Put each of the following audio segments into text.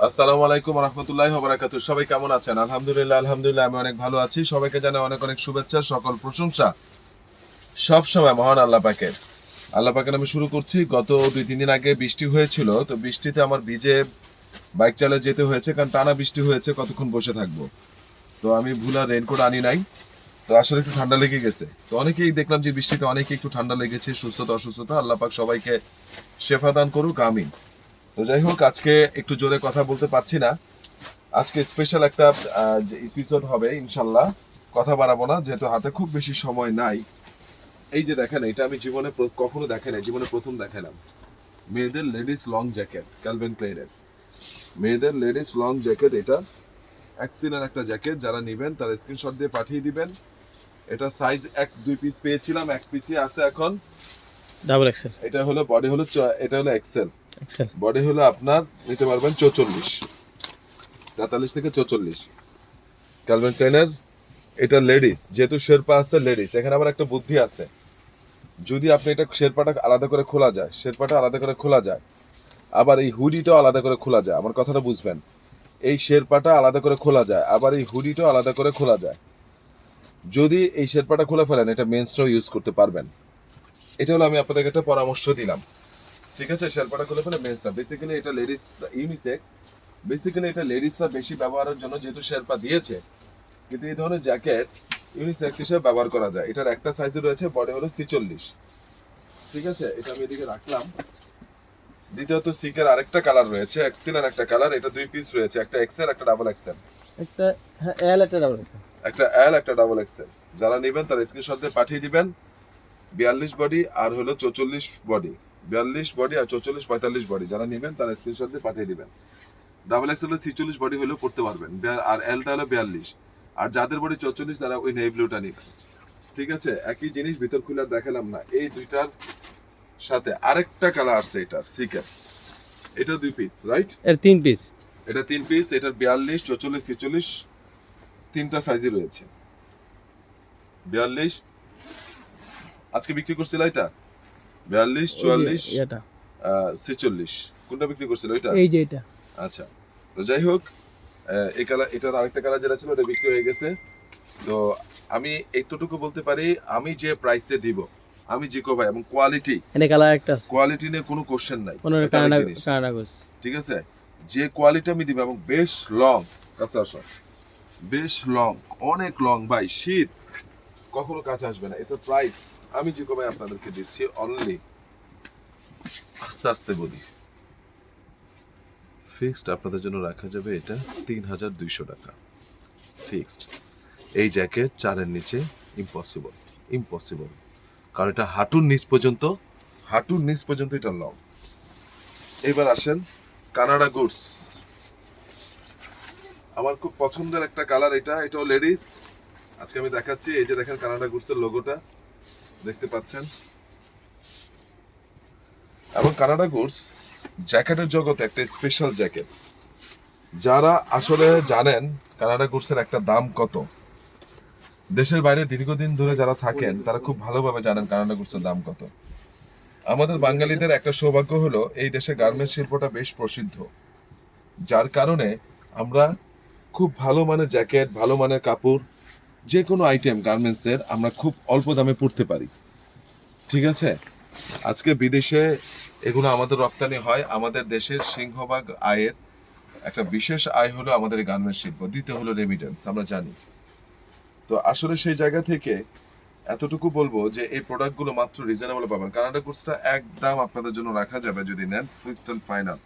আসসালামু আলাইকুম রহমতুল্লাহি ওয়া বারাকাতুহু। সবাই কেমন আছেন? আলহামদুলিল্লাহ আমি অনেক ভালো আছি। সবাইকে জানাই অনেক অনেক শুভেচ্ছা, সকল প্রশংসা সব সময় মহান আল্লাহ পাকের। আল্লাহ পাকের আমি শুরু করছি। গত 2-3 দিন আগে বৃষ্টি হয়েছিল, তো বৃষ্টিতে আমার ভিজে বাইক চালিয়ে যেতে হয়েছে, কারণ টানা বৃষ্টি হয়েছে, কতক্ষণ বসে থাকবো। তো আমি ভুল আর রেইনকোট আনি নাই। তো আসলে একটু ঠান্ডা লেগে গেছে। তো অনেকেই দেখলাম যে বৃষ্টিতে অনেকেই একটু ঠান্ডা লেগেছে, সুস্থতা অসুস্থতা, আল্লাহ পাক সবাইকে শেফা দান করুক, আমিন। তো যাই হোক, আজকে একটু জোরে কথা বলতে পারছি না। আজকে স্পেশাল একটা যে এপিসোড হবে ইনশাল্লাহ। কথা বাড়াবো না, যেহেতু হাতে খুব বেশি সময় নাই। এই যে দেখেন, এটা আমি জীবনে কখনো দেখে নাই, জীবনে প্রথম দেখালাম। মেয়েদের লেডিস লং জ্যাকেট, ক্যালভিন ক্লাইনের মেয়েদের লেডিস লং জ্যাকেট। এটা এক্সিলেন্ট একটা জ্যাকেট। যারা নেবেন তারা স্ক্রিনশট দিয়ে পাঠিয়ে দিবেন। এটা সাইজ 1-2 পিস পেয়েছিলাম, এক পিসই আছে এখন। Double XL. এটা হলো বডি হলো এটা হলো এক্সেল। এক্সেল বডি হলো আপনার নিতে পারবেন 44, 43 থেকে 44। ক্যালভিন ক্লাইনের এটা লেডিস, যেহেতু শেরপা আছে লেডিস। এখানে আবার একটা বুদ্ধি আছে, যদি আপনি এটা শেরপাটা আলাদা করে খোলা যায়, শেরপাটা আলাদা করে খোলা যায়, আবার এই হুডিটাও আলাদা করে খোলা যায়। আমার কথাটা বুঝবেন, এই শেরপাটা আলাদা করে খোলা যায়, আবার এই হুডিটাও আলাদা করে খোলা যায়। যদি এই শেরপাটা খুলে ফেলেন, এটা মেন্সটাও ইউজ করতে পারবেন। এটা হলো আমি আপনাদেরকে একটা পরামর্শ দিলাম, ঠিক আছে? শেরপাটা খুলে ফেলে মেন্সটা, বেসিক্যালি এটা লেডিস ইউনিসেক্স। বেসিক্যালি এটা লেডিসরা বেশি ব্যবহারের জন্য, যেহেতু শেরপা দিয়েছে। কিন্তু এই ধরনের জ্যাকেট ইউনিসেক্স হিসেবে ব্যবহার করা যায়। এটার একটা সাইজে রয়েছে, বডি হলো 46, ঠিক আছে? এটা আমি এদিকে রাখলাম। দ্বিতীয়ত সিকের আরেকটা কালার রয়েছে, এক্সেল একটা কালার। এটা 2 পিস রয়েছে, একটা এক্সেল একটা ডাবল এক্সেল। একটা এল একটা ডাবল এক্সেল। একটা এল একটা ডাবল এক্সেল। যারা নেবেন তারা স্ক্রিনশট দিয়ে পাঠিয়ে দিবেন। 42 বডি আর হলো 44 বডি। 42 বডি আর 44 45 বডি। যারা নেবেন তারা স্ক্রিনশট দিয়ে পাঠিয়ে দিবেন। ডাবল এক্সেল 46 বডি হলেও পড়তে পারবেন, আর এলটা হলো 42। আর যাদের বডি 44 তারা ওই নেভি ব্লুটা নেবেন, ঠিক আছে? একই জিনিস, ভিতর খুলে আর দেখালাম না। এই দুইটার সাথে আরেকটা কালার আছে, এটা সিকের। এটা 2 পিস, রাইট? এর 3 পিস। এটা 3 পিস। এটার 42 44 46 তিনটা সাইজে রয়েছে। 42 আজকে বিক্রি করছিল এটা, 42 44 এটা 46। কোনটা বিক্রি করছিল? এটা, এই যে এটা। আচ্ছা। তো যাই হোক, এই কালার, এটার আরেকটা কালার যেটা ছিল ওটা বিক্রি হয়ে গেছে। তো আমি এইটুকু বলতে পারি, আমি যে প্রাইসে দিব, আমি জিকো ভাই, এবং কোয়ালিটি, এনে কালার একটা আছে। কোয়ালিটি নিয়ে কোনো কোশ্চেন নাই। 15 এটা আরেক কানাডা জিনিস, কানাডা গোস। ঠিক আছে? যে কোয়ালিটি আমি দিব, এবং বেশ লং, কাছে আসো, বেশ লং, অনেক লং ভাই। শীত কখনো কাছে আসবে না। এটা প্রাইস আমি যে কমায় আপনাদেরকে দিচ্ছি অনলি, আস্তে আস্তে বলি, ফিক্সড আপনাদের জন্য রাখা যাবে এটা 3200 টাকা ফিক্সড। এই জ্যাকেট 4-এর নিচে ইম্পসিবল, ইম্পসিবল। কারণ এটা হাঁটুর নিচ পর্যন্ত, হাঁটুর নিচ পর্যন্ত এটা লং। এবার আসেন কানাডা গুডস। আমার খুব পছন্দের একটা কালার এটা, এটাও লেডিস। আজকে আমি দেখাচ্ছি। এই যে দেখেন কানাডা গুডসের লোগোটা দেখতে পাচ্ছেন। এবং কানাডা গুডস জ্যাকেটের জগতে একটা স্পেশাল জ্যাকেট। যারা আসলে জানেন কানাডা গুডসের একটা দাম কত, দেশের বাইরে দীর্ঘদিন ধরে যারা থাকেন তারা খুব ভালোভাবে জানেন কানাডা গুডসের দাম কত। আমাদের বাঙালিদের একটা সৌভাগ্য হলো এই দেশে গার্মেন্টস শিল্পটা বেশ প্রসিদ্ধ, যার কারণে আমরা খুব ভালো মানের জ্যাকেট, ভালো মানের কাপড়, যে কোনো আইটেম গার্মেন্টসের আমরা খুব অল্প দামে পড়তে পারি, ঠিক আছে? আজকে বিদেশে এগুলো আমাদের রপ্তানি হয়। আমাদের দেশের সিংহভাগ আয়ের একটা বিশেষ আয় হলো আমাদের গার্মেন্টস শিল্প, দ্বিতীয় হলো রেমিটেন্স, আমরা জানি। তো আসলে সেই জায়গা থেকে এতটুকু বলবো যে এই প্রোডাক্টগুলো মাত্র রিজনেবল পাবেন। কানাডা গুডসটা একদম আপনাদের জন্য রাখা যাবে, যদি নেন ফিক্সড এন্ড ফাইনাল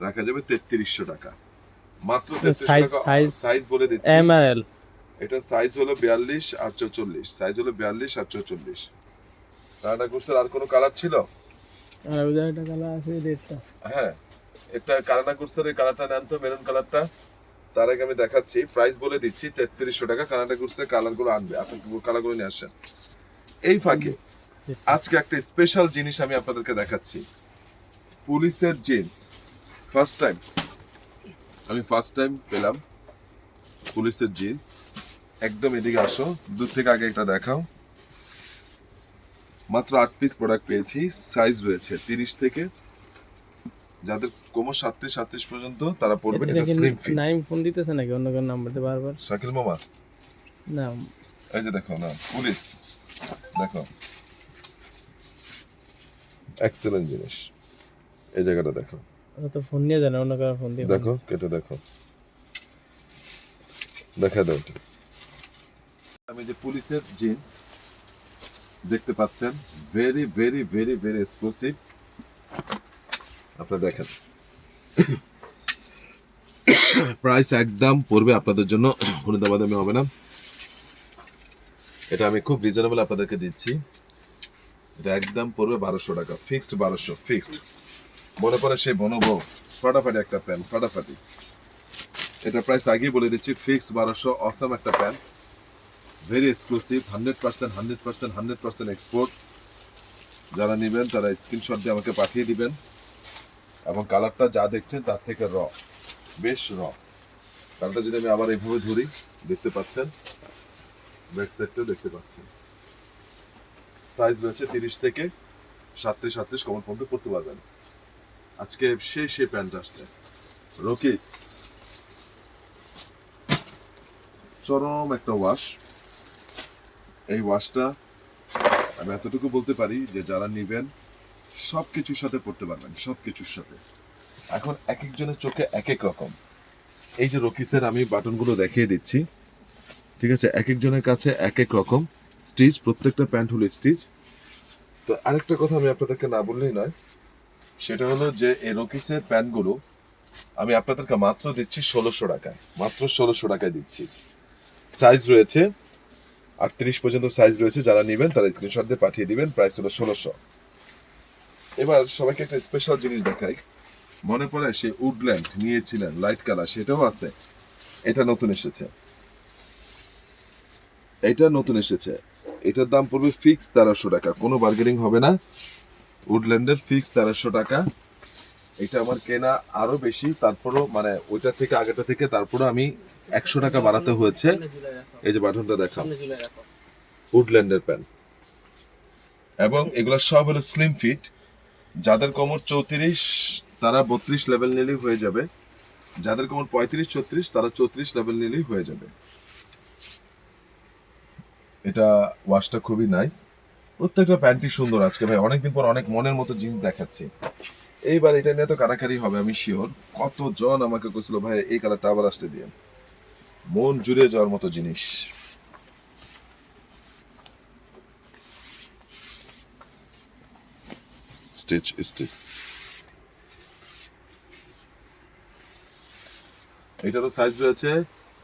রাখা যাবে 3300 টাকা মাত্র। 3300 টাকা। সাইজ বলে দিচ্ছি, এম আর এল। এটা সাইজ হলো 42 আর 44, সাইজ হলো 42 আর 44। কানাডা গুডসের আর কোনো কালার ছিল? আর ওই একটা কালার আছে রেডটা। হ্যাঁ, এটা কানাডা গুডসের এই কালারটা নেন তো, মেরুন কালারটা। তার আগে আমি দেখাচ্ছি, প্রাইস বলে দিচ্ছি 3300 টাকা। কানাডা গুডসের কালারগুলো আনবে, আপনি কালারগুলো নিয়ে আসেন। এই ফাঁকে আজকে একটা স্পেশাল জিনিস আমি আপনাদেরকে দেখাচ্ছি, পুলিশের জিন্স। ফার্স্ট টাইম পেলাম পুলিশের জিন্স। একদম এদিকে আসো, দূর থেকে আগে এটা দেখাও। মাত্র 8 পিস প্রোডাক্ট পেয়েছি। সাইজ রয়েছে 30 থেকে যাদের কোমর 37 পর্যন্ত তারা পড়বেন, এটা এটা কি স্লিম ফিট। নাইম ফোন দিতেছে নাকি অন্য কোনো নাম্বার দিয়ে বারবার? শাকিল মামা, না, এই যে দেখো না, পুলিশ দেখো, এক্সেলেন্ট জিনিস। এই জায়গাটা দেখো, ওরা তো ফোন নিয়ে যায় না, অন্য কারো ফোন দিয়ে দেখো কেটে দেখো, দেখা দাও এটা। আমি যে পুলিশের জিন্স দেখতে পাচ্ছেন, very very very very exclusive. আপনারা দেখেন, প্রাইস একদম পড়বে আপনাদের জন্য, কোনো দামাদামি হবে না। এটা আমি খুব রিজনেবল আপনাদেরকে দিচ্ছি। এটা একদম পড়বে 1200 টাকা, ফিক্সড 1200 ফিক্সড। মনে পড়ে সেই বনবো ফাটাফাটি একটা প্যান্ট, ফাটাফাটি। এটা প্রাইস আগেই বলে দিচ্ছি, ফিক্সড 1200, অসাম একটা প্যান্ট, ভেরি এক্সক্লুসিভ, 100% এক্সপোর্ট। যারা নেবেন তারা স্ক্রিনশট দিয়ে আমাকে পাঠিয়ে দিবেন, এবং কালারটা যা দেখছেন তার থেকে বেশ কালারটা যদি আমি আবার এইভাবে ধরি, দেখতে পাচ্ছেন, ব্যাক সাইডটা দেখতে পাচ্ছেন। সাইজ রয়েছে 30 থেকে 37 কমন পর্যন্ত পড়তে পারবেন। আজকে সেই প্যান্ট আসছে, রকিস, চরম একটা ওয়াশ। এই ওয়াশটা আমি এতটুকু বলতে পারি যে যারা নিবেন সবকিছুর সাথে পড়তে পারবেন, সবকিছুর সাথে। এখন এক একজনের চোখে এক এক রকম। এই যে রকিসের আমি বাটনগুলো দেখিয়ে দিচ্ছি, ঠিক আছে, এক একজনের কাছে এক এক রকম স্টিচ, প্রত্যেকটা প্যান্ট হলো স্টিচ। তো আরেকটা কথা আমি আপনাদেরকে না বললেই নয়, সেটা হলো যে এই রকিসের প্যান্টগুলো আমি আপনাদেরকে মাত্র দিচ্ছি 1600 টাকায়, মাত্র 1600 টাকায় দিচ্ছি। সাইজ রয়েছে 38 পর্যন্ত সাইজ রয়েছে, যারা নেবেন তারা স্ক্রিনশট দিয়ে পাঠিয়ে দিবেন, প্রাইস হলো 1600। এবার সবাইকে একটা স্পেশাল জিনিস দেখাই। মনে পড়ে সেই উডল্যান্ড নিয়েছিলেন লাইট কালার, সেটাও আছে। এটা নতুন এসেছে, এটার দাম পড়বে ফিক্স 1300 টাকা, কোনো বার্গেনিং হবে না। উডল্যান্ডের ফিক্স 1300 টাকা। এটা আমার কেনা আরো বেশি, তারপরও মানে ওইটা থেকে আগেটা থেকে তারপরও আমি 100 টাকা বাড়াতে হয়েছে। এই যে বাটনটা দেখাম, উডল্যান্ডের প্যান্ট, এবং এগুলো সব হলো স্লিম ফিট। যাদের কোমর 34 তারা 32 লেভেল নিলেই হয়ে যাবে, যাদের কোমর 35-36 তারা 34 লেভেল নিলেই হয়ে যাবে। এটা ওয়াশটা খুবই নাইস, প্রত্যেকটা প্যান্টই সুন্দর। আজকে ভাই অনেকদিন পর অনেক মনের মতো জিন্স দেখাচ্ছি। এইবার এটা নিয়ে তো কারাকারি হবে আমি শিওর। কতজন আমাকে কইছিল ভাই এই কালারটা আবার আসতে দিয়ে, মন জুড়ে যাওয়ার মতো জিনিস। স্টিচ এটারও সাইজ রয়েছে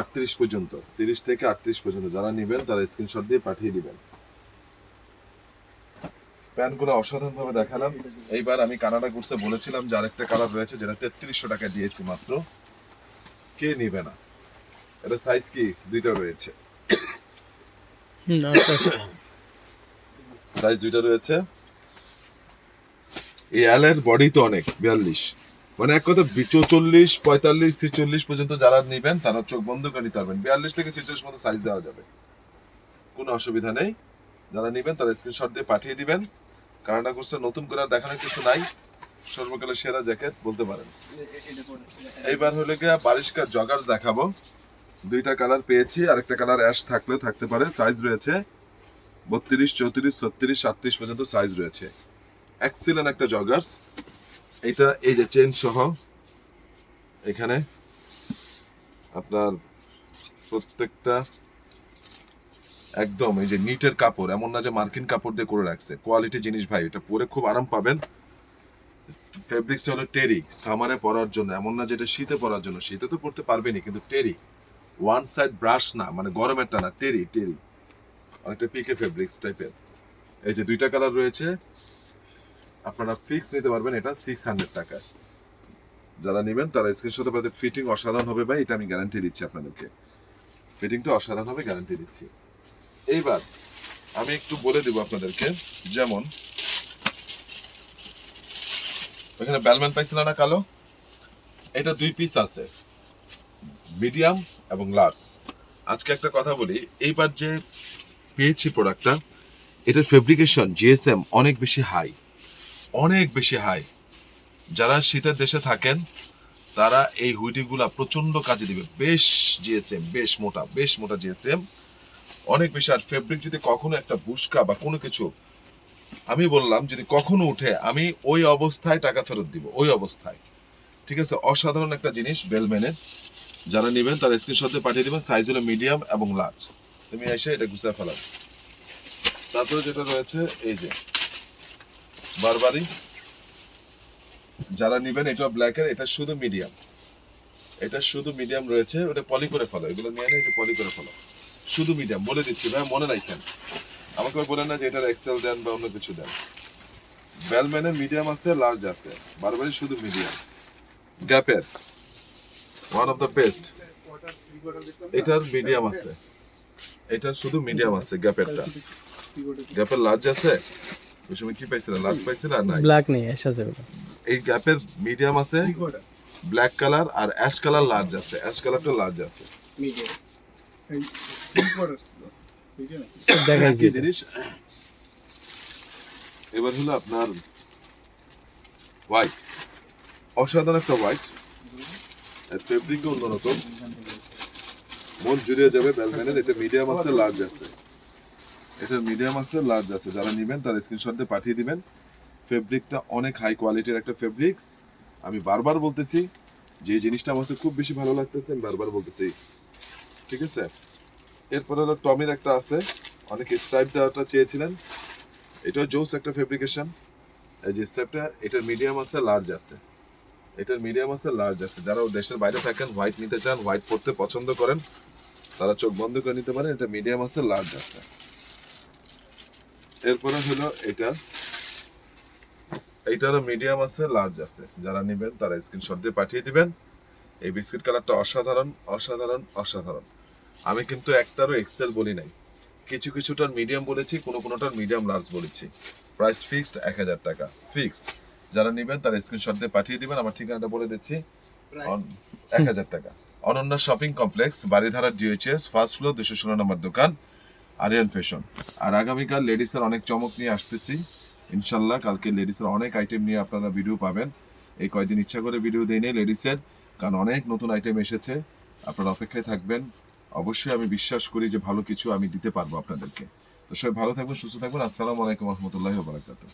38 পর্যন্ত, 30 থেকে 38 পর্যন্ত। যারা নেবেন তারা স্ক্রিনশট দিয়ে পাঠিয়ে দিবেন। প্যান্টগুলো অসাধারণ ভাবে দেখালাম। এইবার আমি কানাডা গুডসে বলেছিলাম যে আরেকটা কালার রয়েছে যেটা 3300 টাকা দিয়েছি মাত্র, কে নিবে না? এটা সাইজ কি দুইটা রয়েছে, সাইজ দুইটা রয়েছে। এই এল এর বডি তো অনেক, 42, মানে এক কথা 44, 45, 46 পর্যন্ত যারা নেবেন তারা চোখ বন্ধ করে নিতে পারবেন। 42 থেকে 46 মতো সাইজ দেওয়া যাবে, কোনো অসুবিধা নেই। যারা নেবেন তারা স্ক্রিনশট দিয়ে পাঠিয়ে দিবেন। কানাডা গুডসে নতুন করে আর দেখানোর কিছু নাই, সর্বকালের সেরা জ্যাকেট বলতে পারেন। এইবার হলে গিয়ে বারিশকা জগার্স দেখাবো। দুইটা কালার পেয়েছি, আরেকটা কালার অ্যাশ থাকলেও থাকতে পারে। সাইজ রয়েছে 32, 34, 36, 37 পর্যন্ত সাইজ রয়েছে। এক্সিলেন্ট একটা জগার্স। এটা এই যে চেন সহ, এখানে আপনার প্রত্যেকটা একদম এই যে নিটের কাপড়, এমন না যে মার্কিন কাপড় দিয়ে করে রাখছে, কোয়ালিটি জিনিস ভাই। এটা পরে খুব আরাম পাবেন। ফেব্রিক্সটা হলো টেরি, সামারে পরার জন্য, এমন না যেটা শীতে পরার জন্য। শীতে তো পড়তে পারবেনই, কিন্তু টেরি, ওয়ান সাইড ব্রাশ না, মানে গরমেরটা না, টেরি, অনেকটা পিকে ফেব্রিক্স টাইপের। এই যে দুইটা কালার রয়েছে, আপনারা ফিক্স নিতে পারবেন এটা 600 টাকায়। যারা নেবেন তারা স্ক্রিনশটে পাঠিয়ে, ফিটিং অসাধারণ হবে ভাই, এটা আমি গ্যারান্টি দিচ্ছি আপনাদেরকে। ফিটিংটা অসাধারণ হবে, গ্যারান্টি দিচ্ছি। এইবার আমি একটু বলে দেব আপনাদেরকে, যেমন এখানে ব্যালম্যান পাইছিল না কালো, এটা 2 পিস আছে, মিডিয়াম এবং লার্জ। আজকে একটা কথা বলি, এইবার যে পেয়েছি প্রোডাক্টটা, এটার ফেব্রিকেশন জিএসএম অনেক বেশি হাই, যারা শীতের দেশে থাকেন তারা এই হুইডিগুলা প্রচন্ড কাজে দিবে। বেশ জিএসএম, বেশ মোটা জিএসএম, অনেক বেশি। আর ফেব্রিক যদি কখনো একটা বুশকা বা কোনো কিছু, আমি বললাম যদি কখনো উঠে আমি ওই অবস্থায় টাকা ফেরত দিব, ওই অবস্থায়। ঠিক আছে, অসাধারণ একটা জিনিস বেলম্যানের। যারা নেবেন তারা স্ক্রিনশটে পাঠিয়ে দেবেন। সাইজ হলো মিডিয়াম এবং লার্জ। তুমি এসে এটা গুছিয়ে ফেলাবে। তারপরে যেটা রয়েছে এই যে বারবারি, যারা নেবেন এটা ব্ল্যাকের, এটা শুধু মিডিয়াম, এটা শুধু মিডিয়াম রয়েছে। ওটা পলি করে ফেলো, এগুলো নিয়ে নেই যে পলি করে ফেলো, শুধু মিডিয়াম। বলে দিচ্ছি ভাই, মনে রাখেন, আমাকে বলেন না যে এটার এক্সেল দেন বা অন্য কিছু দেন। বেলম্যানের মিডিয়াম আছে, লার্জ আছে, বারবারি শুধু মিডিয়াম। গ্যাপের ওয়ান অফ দ্য বেস্ট, এটার মিডিয়াম আছে, এটার শুধু মিডিয়াম আছে গ্যাপেরটা। গ্যাপের লার্জ আছে, ওই সময় কি পাইছিল, লার্জ পাইছিল আর নাই। ব্ল্যাক নেই, অ্যাশ আছে ওটা। এই গ্যাপের মিডিয়াম আছে, ব্ল্যাক কালার আর অ্যাশ কালার লার্জ আছে, অ্যাশ কালারটা লার্জ আছে। দেখাইছি কি এটা। জিনিস, এবার হলো আপনার হোয়াইট, অসাধারণ একটা হোয়াইট, ফেব্রিক অন্যরকম, মন জুড়িয়ে যাবে বেলম্যানের। এটা মিডিয়াম আছে, লার্জ আছে, এটা মিডিয়াম আছে, লার্জ আছে। যারা নেবেন তারা স্ক্রিনশট দিয়ে পাঠিয়ে দিবেন। ফেব্রিকটা অনেক হাই কোয়ালিটির একটা ফেব্রিক্স। আমি বারবার বলতেছি যে এই জিনিসটা আমার কাছে খুব বেশি ভালো লাগতেছে, আমি বারবার বলতেছি। ঠিক আছে, এরপরে হলো টমির একটা আছে, অনেকে স্ট্রাইপ দেওয়াটা চেয়েছিলেন, এটাও জোস একটা ফেব্রিকেশন। এই যে স্ট্রাইপটা, এটার মিডিয়াম আছে, লার্জ আছে, এটার মিডিয়াম আছে, লার্জ আছে। যারা দেশের বাইরে থাকেন, হোয়াইট নিতে চান, হোয়াইট পরতে পছন্দ করেন, তারা চোখ বন্ধ করে নিতে পারেন। এটা মিডিয়াম আছে, লার্জ আছে। এরপরে হলো এটা, এইটারও মিডিয়াম আছে, লার্জ আছে। যারা নেবেন তারা স্ক্রিনশট দিয়ে পাঠিয়ে দিবেন। এই বিস্কিট কালারটা অসাধারণ অসাধারণ অসাধারণ। আমি কিন্তু একটারও এক্সেল বলি নাই, কিছু কিছুটার মিডিয়াম বলেছি, কোনোটার মিডিয়াম লার্জ বলেছি। প্রাইস ফিক্সড 1000 টাকা, ফিক্সড। যারা নেবেন তারা স্ক্রিনশট দিয়ে পাঠিয়ে দিবেন। আমার ঠিকানাটা বলে দিচ্ছি, 1000 টাকা। Ananya shopping complex, Baridhara DHS, first floor, 216 নম্বর দোকান, আরিয়ান ফ্যাশন। আর আগামীকাল লেডিসের অনেক চমক নিয়ে আসতেছি ইনশাল্লাহ। কালকে লেডিসের অনেক আইটেম নিয়ে আপনারা ভিডিও পাবেন। এই কয়দিন ইচ্ছা করে ভিডিও দেই নেই লেডিসের, কারণ অনেক নতুন আইটেম এসেছে। আপনারা অপেক্ষায় থাকবেন। অবশ্যই আমি বিশ্বাস করি যে ভালো কিছু আমি দিতে পারবো আপনাদেরকে। তো সবাই ভালো থাকবেন, সুস্থ থাকবেন। আসসালামু আলাইকুম রহমতুল্লাহি ওয়া বারাকাতুহু।